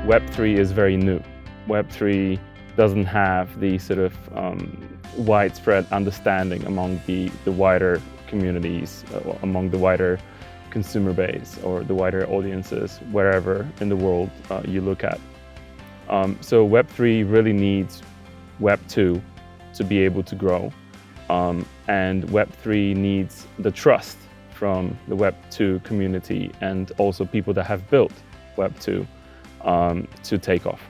Web3 is very new. Web3 doesn't have the sort of widespread understanding among the wider communities, among the wider consumer base or the wider audiences, wherever in the world you look at. So Web3 really needs Web2 to be able to grow. And Web3 needs the trust from the Web2 community and also people that have built Web2 to take off.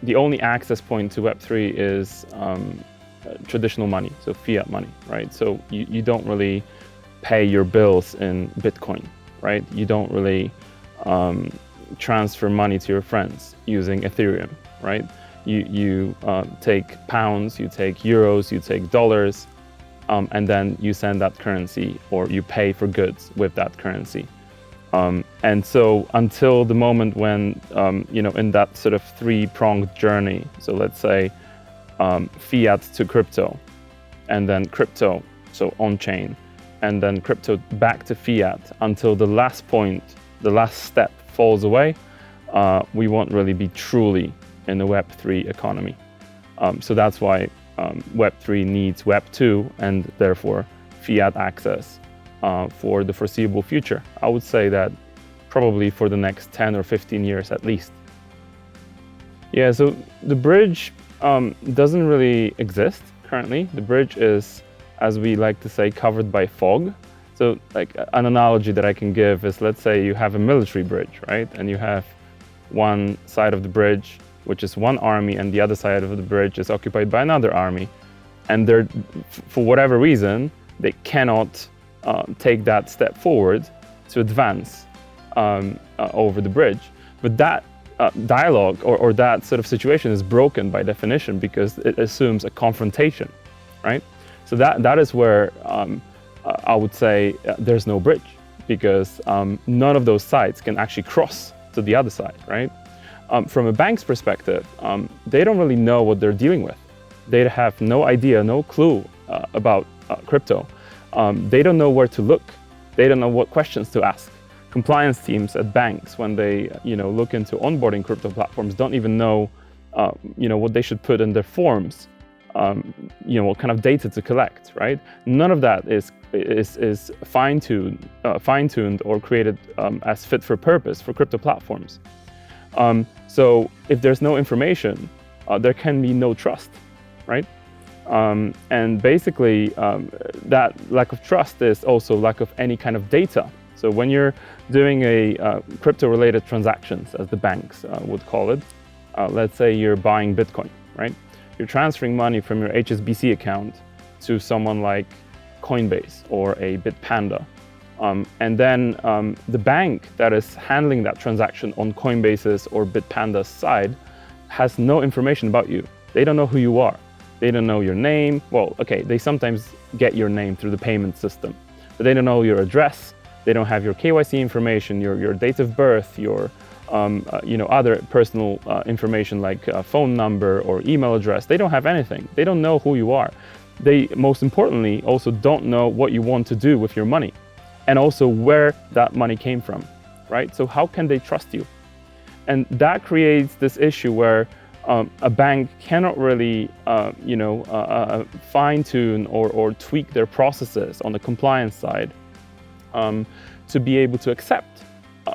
The only access point to Web3 is traditional money, so fiat money, right? So you don't really pay your bills in Bitcoin, right? You don't really transfer money to your friends using Ethereum, right? You take pounds, you take euros, you take dollars, and then you send that currency or you pay for goods with that currency. And so until the moment when, in that sort of three-pronged journey, so let's say fiat to crypto, and then crypto, so on-chain, and then crypto back to fiat, until the last point, the last step falls away, we won't really be truly in a Web3 economy. So that's why Web3 needs Web2 and therefore fiat access for the foreseeable future. I would say that probably for the next 10 or 15 years at least. Yeah, so the bridge doesn't really exist currently. The bridge is, as we like to say, covered by fog. So like an analogy that I can give is, let's say you have a military bridge, right? And you have one side of the bridge, which is one army, and the other side of the bridge is occupied by another army. And they're, for whatever reason, they cannot take that step forward to advance over the bridge. But that dialogue or that sort of situation is broken by definition because it assumes a confrontation, right? So that is where I would say there's no bridge, because none of those sides can actually cross to the other side, right? From a bank's perspective, they don't really know what they're dealing with. They have no idea, no clue about crypto. They don't know where to look. They don't know what questions to ask. Compliance teams at banks, when they look into onboarding crypto platforms, don't even know what they should put in their forms. What kind of data to collect, right? None of that is fine-tuned or created as fit for purpose for crypto platforms. So if there's no information, there can be no trust, right? And basically, that lack of trust is also lack of any kind of data. So when you're doing a crypto-related transactions, as the banks would call it, let's say you're buying Bitcoin, right? You're transferring money from your HSBC account to someone like Coinbase or a Bitpanda. And then the bank that is handling that transaction on Coinbase's or Bitpanda's side has no information about you. They don't know who you are. They don't know your name. Well, okay, they sometimes get your name through the payment system, but they don't know your address. They don't have your KYC information, your date of birth, your other personal information like phone number or email address. They don't have anything. They don't know who you are. They, most importantly, also don't know what you want to do with your money and also where that money came from, right? So how can they trust you? And that creates this issue where a bank cannot really, fine-tune or tweak their processes on the compliance side to be able to accept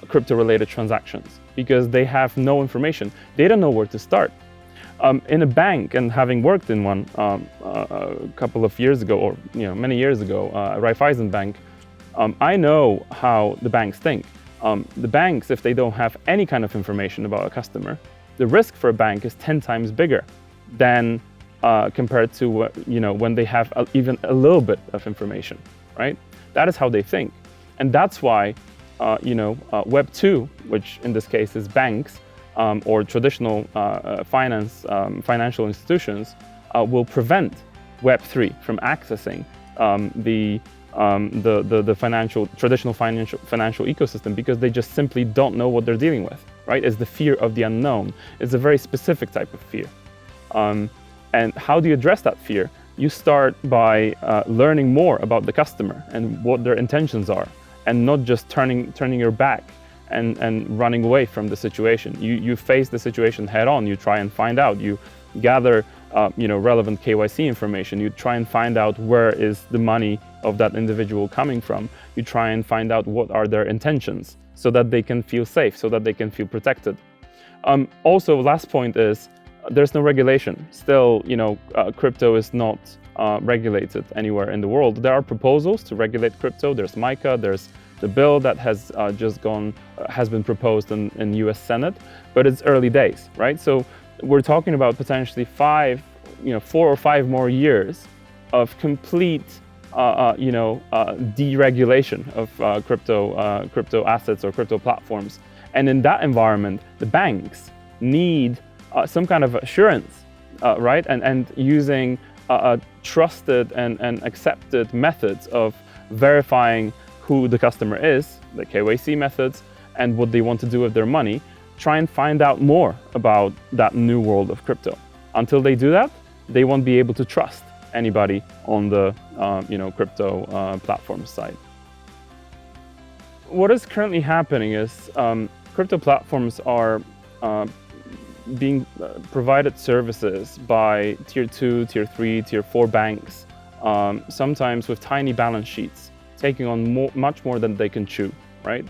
crypto-related transactions, because they have no information. They don't know where to start. In a bank, and having worked in one a couple of years ago, or many years ago, Raiffeisen Bank, I know how the banks think. The banks, if they don't have any kind of information about a customer, the risk for a bank is 10 times bigger than compared to when they have even a little bit of information, right? That is how they think, and that's why Web2, which in this case is banks or traditional financial institutions, will prevent Web3 from accessing the traditional financial ecosystem, because they just simply don't know what they're dealing with, right? It's the fear of the unknown. It's a very specific type of fear. And how do you address that fear? You start by learning more about the customer and what their intentions are, and not just turning your back and running away from the situation. You face the situation head on. You try and find out. You gather relevant KYC information. You try and find out where is the money of that individual coming from. You try and find out what are their intentions so that they can feel safe, so that they can feel protected. Also, last point is there's no regulation. Still, crypto is not regulated anywhere in the world. There are proposals to regulate crypto. There's MiCA, there's the bill that has has been proposed in US Senate, but it's early days, right? So we're talking about potentially 4 or 5 more years of complete deregulation of crypto assets or crypto platforms. And in that environment, the banks need some kind of assurance, right? And using trusted and accepted methods of verifying who the customer is, the KYC methods, and what they want to do with their money, try and find out more about that new world of crypto. Until they do that, they won't be able to trust anybody on the crypto platform side. What is currently happening is crypto platforms are being provided services by tier 2, tier 3, tier 4 banks, sometimes with tiny balance sheets, taking on much more than they can chew, right?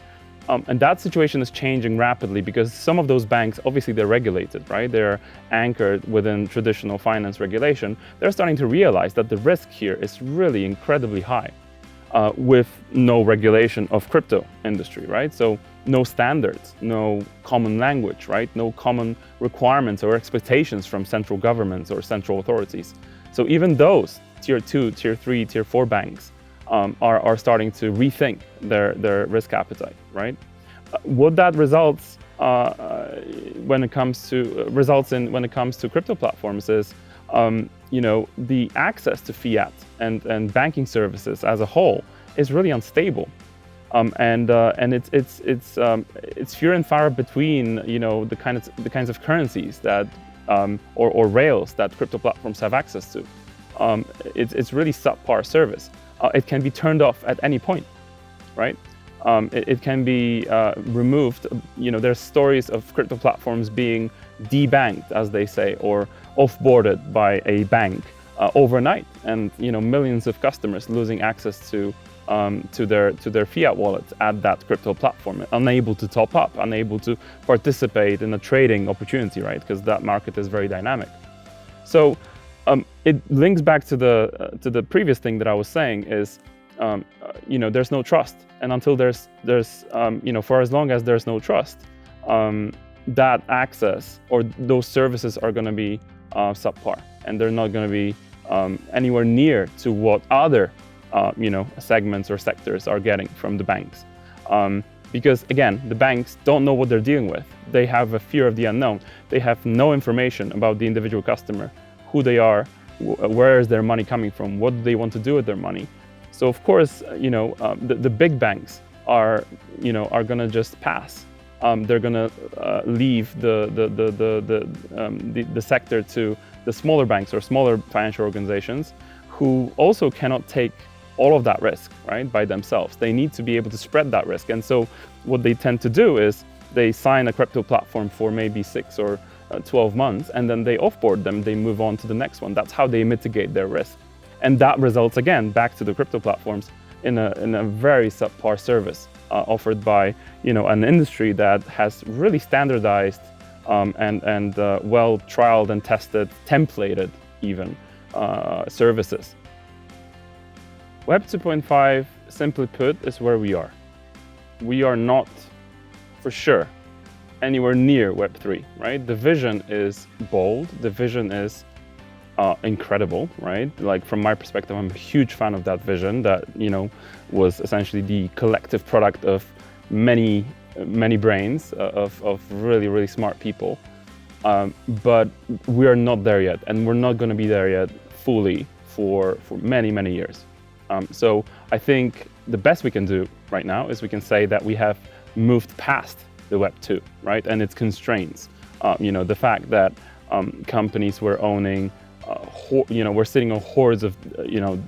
And that situation is changing rapidly because some of those banks, obviously they're regulated, right? They're anchored within traditional finance regulation. They're starting to realize that the risk here is really incredibly high with no regulation of crypto industry, right? So no standards, no common language, right? No common requirements or expectations from central governments or central authorities. So even those tier 2, tier 3, tier 4 banks are starting to rethink their risk appetite, right? What that results when it comes to crypto platforms is, the access to fiat and banking services as a whole is really unstable, and it's few and far between, the kinds of currencies that or rails that crypto platforms have access to. It's really subpar service. It can be turned off at any point, right? It can be removed. There's stories of crypto platforms being debanked, as they say, or off-boarded by a bank overnight, and millions of customers losing access to their fiat wallets at that crypto platform, unable to top up, unable to participate in a trading opportunity, right? Because that market is very dynamic. So it links back to the previous thing that I was saying is, there's no trust, and until there's for as long as there's no trust, that access or those services are going to be subpar, and they're not going to be anywhere near to what other segments or sectors are getting from the banks. Because again, the banks don't know what they're dealing with. They have a fear of the unknown. They have no information about the individual customer, who they are, where is their money coming from, what do they want to do with their money. So of course, the big banks are going to just pass. They're going to leave the sector to the smaller banks or smaller financial organizations, who also cannot take all of that risk, right, by themselves. They need to be able to spread that risk. And so what they tend to do is they sign a crypto platform for maybe 6 or 12 months, and then they offboard them, they move on to the next one. That's how they mitigate their risk. And that results, again, back to the crypto platforms in a very subpar service offered by an industry that has really standardized and well trialed and tested, templated even services. Web 2.5, simply put, is where we are. We are not, for sure, anywhere near Web 3, right? The vision is bold. The vision is incredible, right? Like, from my perspective, I'm a huge fan of that vision that, was essentially the collective product of many brains of really, really smart people. But we are not there yet, and we're not going to be there yet fully for many, many years. So I think the best we can do right now is we can say that we have moved past the Web 2, right? And its constraints. The fact that companies were owning, we're sitting on hordes of,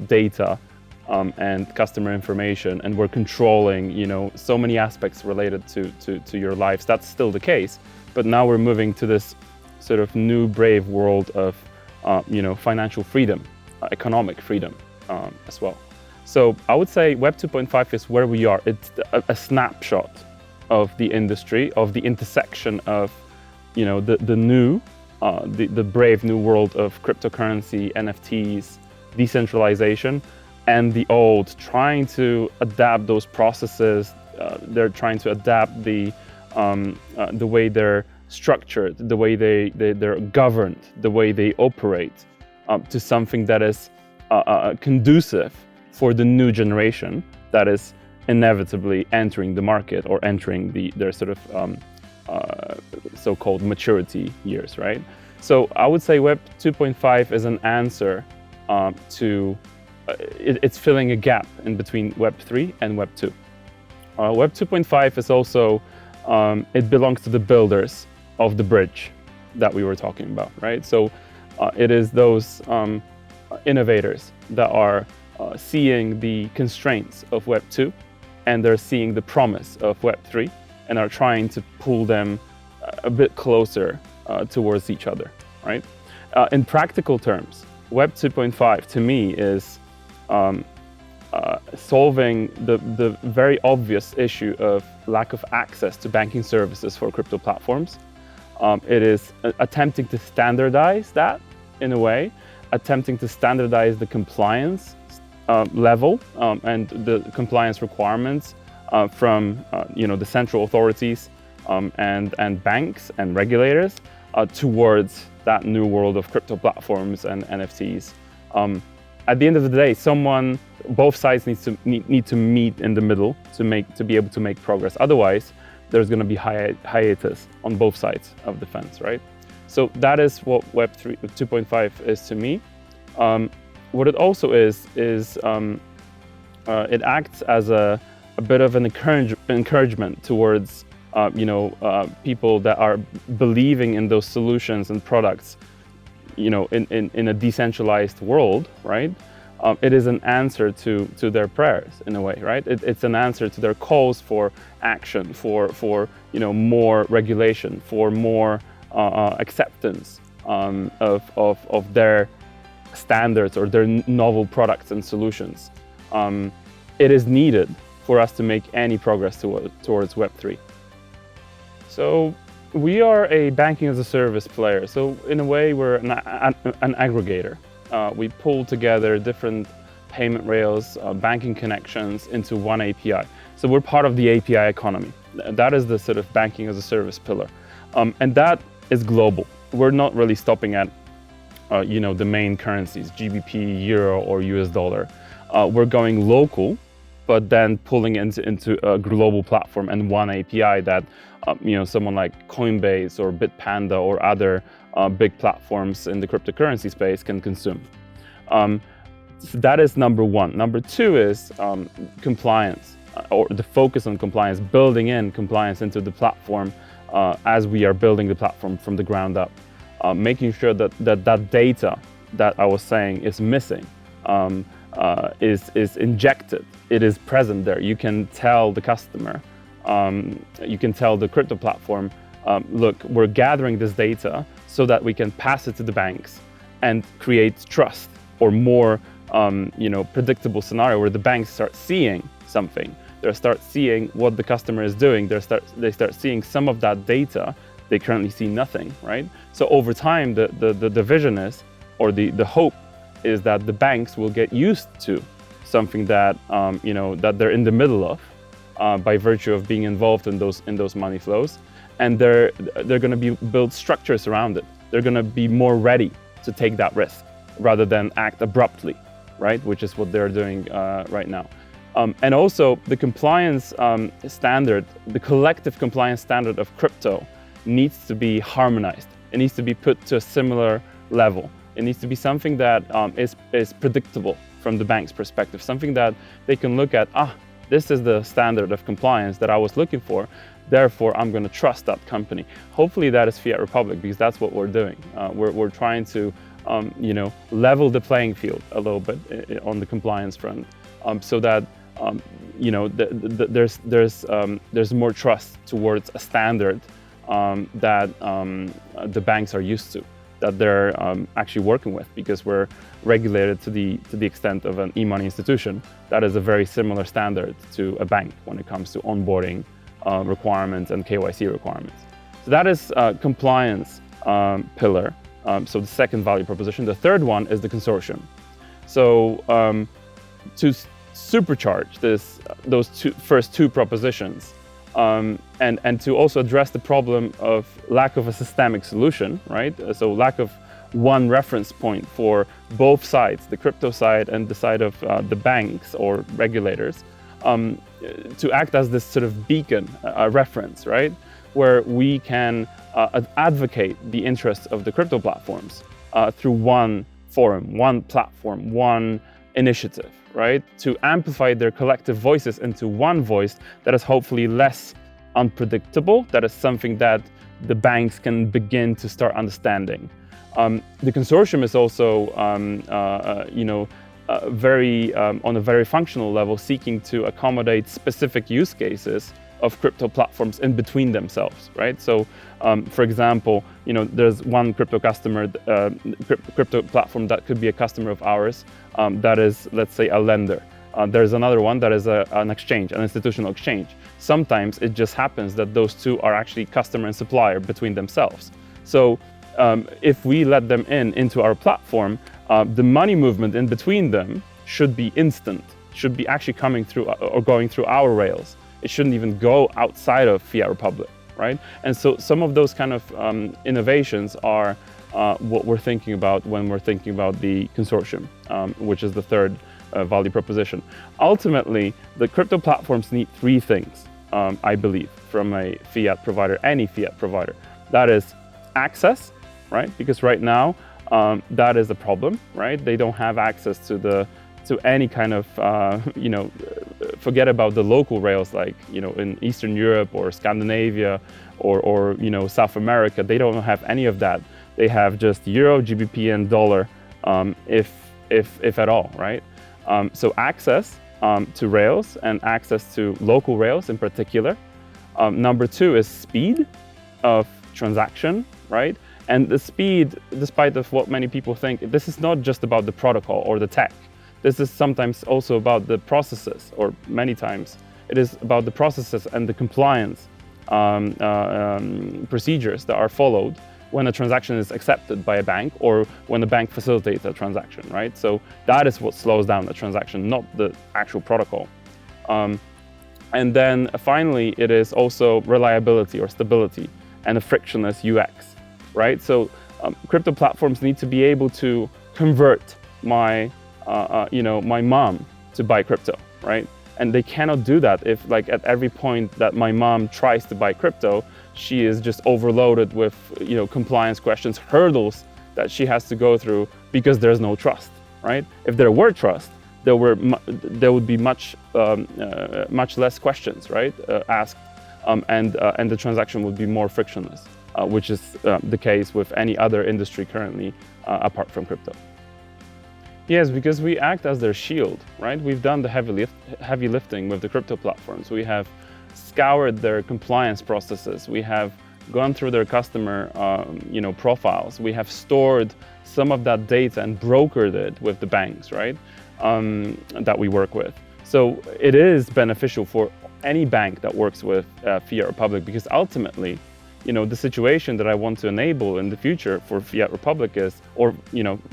data and customer information, and we're controlling, so many aspects related to your lives. That's still the case, but now we're moving to this sort of new brave world of, financial freedom, economic freedom as well. So I would say Web 2.5 is where we are. It's a snapshot of the industry, of the intersection of, the brave new world of cryptocurrency, NFTs, decentralization, and the old, trying to adapt those processes. They're trying to adapt the way they're structured, the way they're governed, the way they operate, to something that is conducive for the new generation that is inevitably entering the market or entering their sort of so-called maturity years, right? So I would say Web 2.5 is an answer to, it's filling a gap in between Web 3 and Web 2. Web 2.5 is also, it belongs to the builders of the bridge that we were talking about, right? So it is those innovators that are seeing the constraints of Web 2, and they're seeing the promise of Web 3, and are trying to pull them a bit closer towards each other, right? In practical terms, Web 2.5 to me is solving the very obvious issue of lack of access to banking services for crypto platforms. It is attempting to standardize that in a way, attempting to standardize the compliance level and the compliance requirements from the central authorities and banks and regulators towards that new world of crypto platforms and NFTs. At the end of the day, both sides need to meet in the middle to be able to make progress. Otherwise, there's going to be hiatus on both sides of the fence, right? So that is what Web 2.5 is to me. What it also is it acts as a bit of an encouragement towards people that are believing in those solutions and products, in a decentralized world, right? It is an answer to their prayers in a way, right? It's an answer to their calls for action, for more regulation, for more acceptance of their standards or their novel products and solutions. It is needed for us to make any progress towards Web3. So we are a banking as a service player. So in a way, we're an aggregator. We pull together different payment rails, banking connections into one API. So we're part of the API economy. That is the sort of banking as a service pillar. And that is global. We're not really stopping at the main currencies, GBP, Euro, or US dollar. We're going local, but then pulling into a global platform and one API that someone like Coinbase or Bitpanda or other big platforms in the cryptocurrency space can consume. So that is number one. Number two is compliance, or the focus on compliance, building in compliance into the platform as we are building the platform from the ground up, making sure that data that I was saying is missing is injected. It is present there. You can tell the customer, you can tell the crypto platform, look, we're gathering this data so that we can pass it to the banks and create trust, or more predictable scenario where the banks start seeing something. They start seeing what the customer is doing. They start seeing some of that data. They currently see nothing, right? So over time, the vision is, or the hope is, that the banks will get used to something that that they're in the middle of by virtue of being involved in those money flows, and they're going to build structures around it. They're going to be more ready to take that risk rather than act abruptly, right? Which is what they're doing right now. And also the compliance standard, the collective compliance standard of crypto needs to be harmonized. It needs to be put to a similar level. It needs to be something that is predictable from the bank's perspective, something that they can look at, this is the standard of compliance that I was looking for, therefore I'm going to trust that company. Hopefully that is Fiat Republic, because that's what we're doing. We're trying to level the playing field a little bit on the compliance front. so that there's more trust towards a standard that the banks are used to, that they're actually working with, because we're regulated to the extent of an e-money institution that is a very similar standard to a bank when it comes to onboarding requirements and KYC requirements. So that is compliance pillar. So the second value proposition. The third one is the consortium. So to supercharge those first two propositions, and to also address the problem of lack of a systemic solution, right? So lack of one reference point for both sides, the crypto side and the side of the banks or regulators, to act as this sort of beacon, reference, right? Where we can advocate the interests of the crypto platforms through one forum, one platform, one initiative, right? To amplify their collective voices into one voice that is hopefully less unpredictable, that is something that the banks can begin to start understanding. The consortium is also, very on a very functional level, seeking to accommodate specific use cases of crypto platforms in between themselves, right? So, for example, there's one crypto customer, crypto platform that could be a customer of ours, that is, let's say, a lender. There's another one that is an exchange, an institutional exchange. Sometimes it just happens that those two are actually customer and supplier between themselves. So if we let them into our platform, the money movement in between them should be instant, should be actually coming through or going through our rails. It shouldn't even go outside of Fiat Republic, right? And so some of those kind of innovations are what we're thinking about when we're thinking about the consortium, which is the third value proposition. Ultimately, the crypto platforms need three things, I believe, from a fiat provider, any fiat provider. That is access, right? Because right now, that is a problem, right? They don't have access to any kind of, forget about the local rails, like, in Eastern Europe or Scandinavia or South America. They don't have any of that. They have just Euro, GBP, and dollar, if at all, right? So access to rails and access to local rails in particular. Number two is speed of transaction, right? And the speed, despite of what many people think, this is not just about the protocol or the tech. This is sometimes also about the processes, or many times it is about the processes and the compliance procedures that are followed when a transaction is accepted by a bank or when a bank facilitates a transaction, right? So that is what slows down the transaction, not the actual protocol. And then finally, it is also reliability or stability and a frictionless UX, right? So crypto platforms need to be able to convert my mom to buy crypto, right? And they cannot do that if, like, at every point that my mom tries to buy crypto, she is just overloaded with, compliance questions, hurdles that she has to go through because there's no trust, right? If there were trust, there would be much less questions, right, asked, and the transaction would be more frictionless, which is the case with any other industry currently, apart from crypto. Yes, because we act as their shield, right? We've done the heavy lifting with the crypto platforms. We have scoured their compliance processes. We have gone through their customer, profiles. We have stored some of that data and brokered it with the banks, right? That we work with. So it is beneficial for any bank that works with Fiat Republic, because ultimately, the situation that I want to enable in the future for Fiat Republic is, or,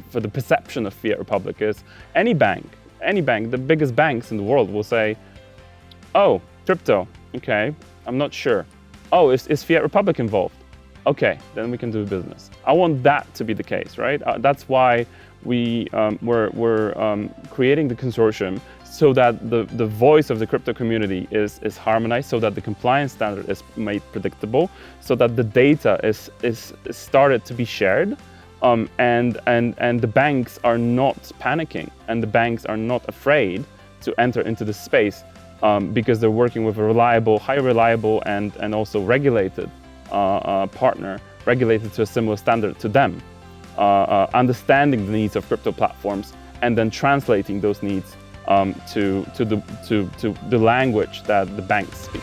for the perception of Fiat Republic is, any bank, the biggest banks in the world will say, oh, crypto, okay, I'm not sure. Oh, is Fiat Republic involved? Okay, then we can do business. I want that to be the case, right? That's why we're creating the consortium, so that the voice of the crypto community is harmonized, so that the compliance standard is made predictable, so that the data is started to be shared, and the banks are not panicking, and the banks are not afraid to enter into the space, because they're working with a highly reliable and also regulated partner, regulated to a similar standard to them, understanding the needs of crypto platforms and then translating those needs to the language that the banks speak.